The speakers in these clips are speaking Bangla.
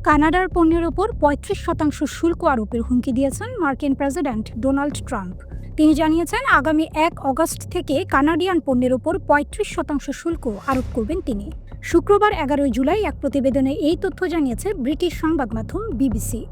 কানাডার পণ্যের ওপর ৩৫% শুল্ক আরোপের হুমকি দিয়েছেন মার্কিন প্রেসিডেন্ট ডোনাল্ড ট্রাম্প। তিনি জানিয়েছেন আগামী ১ আগস্ট থেকে কানাডিয়ান পণ্যের ওপর ৩৫% শুল্ক আরোপ করবেন তিনি। শুক্রবার ১১ জুলাই এক প্রতিবেদনে এই তথ্য জানিয়েছে ব্রিটিশ সংবাদ মাধ্যম বিবিসি।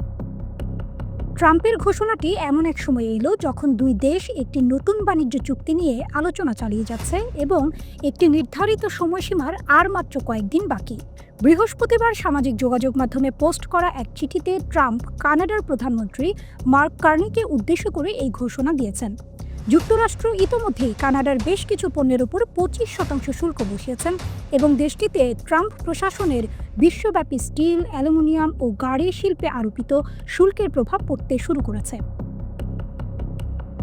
ট্রাম্পের ঘোষণাটি এমন এক সময় এলো যখন দুই দেশ একটি নতুন বাণিজ্য চুক্তি নিয়ে আলোচনা চালিয়ে যাচ্ছে এবং একটি নির্ধারিত সময়সীমার আর মাত্র কয়েকদিন বাকি। বৃহস্পতিবার সামাজিক যোগাযোগ মাধ্যমে পোস্ট করা এক চিঠিতে ট্রাম্প কানাডার প্রধানমন্ত্রী মার্ক কার্নিকে উদ্দেশ্য করে এই ঘোষণা দিয়েছেন। যুক্তরাষ্ট্র ইতোমধ্যেই কানাডার বেশ কিছু পণ্যের উপর ২৫% শুল্ক বসিয়েছেন এবং দেশটিতে ট্রাম্প প্রশাসনের বিশ্বব্যাপী স্টিল, অ্যালুমিনিয়াম ও গাড়ি শিল্পে আরোপিত শুল্কের প্রভাব পড়তে শুরু করেছে।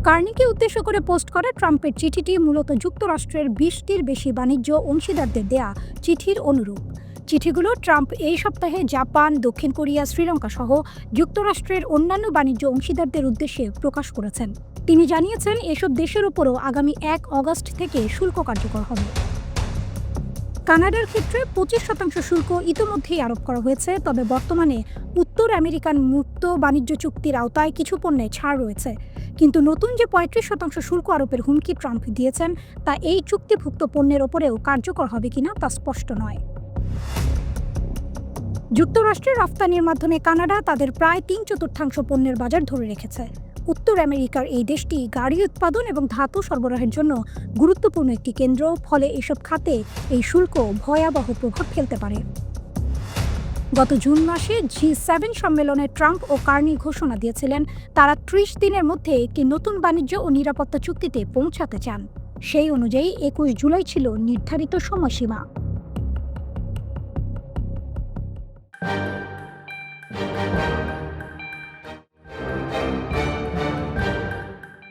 কার্নিকে উদ্দেশ্য করে পোস্ট করা ট্রাম্পের চিঠিটি মূলত যুক্তরাষ্ট্রের ২০টির বেশি বাণিজ্য অংশীদারদের দেয়া চিঠির অনুরূপ। চিঠিগুলো ট্রাম্প এই সপ্তাহে জাপান, দক্ষিণ কোরিয়া, শ্রীলঙ্কা সহ যুক্তরাষ্ট্রের অন্যান্য বাণিজ্য অংশীদারদের উদ্দেশ্যে প্রকাশ করেছেন। তিনি জানিয়েছেন এসব দেশের উপরও আগামী ১ আগস্ট থেকে শুল্ক কার্যকর হবে। কানাডার ক্ষেত্রে ২৫% শুল্ক ইতিমধ্যেই আরোপ করা হয়েছে, তবে বর্তমানে উত্তর আমেরিকান মুক্ত বাণিজ্য চুক্তির আওতায় কিছু পণ্যে ছাড় রয়েছে। কিন্তু নতুন যে ৩৫% শুল্ক আরোপের হুমকি ট্রাম্প দিয়েছেন তা এই চুক্তিভুক্ত পণ্যের ওপরেও কার্যকর হবে কিনা তা স্পষ্ট নয়। যুক্তরাষ্ট্রের রফতানির মাধ্যমে কানাডা তাদের প্রায় ৩/৪ পণ্যের বাজার ধরে রেখেছে। উত্তর আমেরিকার এই দেশটি গাড়ি উৎপাদন এবং ধাতু সরবরাহের জন্য গুরুত্বপূর্ণ একটি কেন্দ্র, ফলে এসব খাতে এই শুল্ক ভয়াবহ প্রভাব ফেলতে পারে। গত জুন মাসে G7 সম্মেলনে ট্রাম্প ও কার্নি ঘোষণা দিয়েছিলেন তারা ৩০ দিনের মধ্যে একটি নতুন বাণিজ্য ও নিরাপত্তা চুক্তিতে পৌঁছাতে চান। সেই অনুযায়ী ২১ জুলাই ছিল নির্ধারিত সময়সীমা।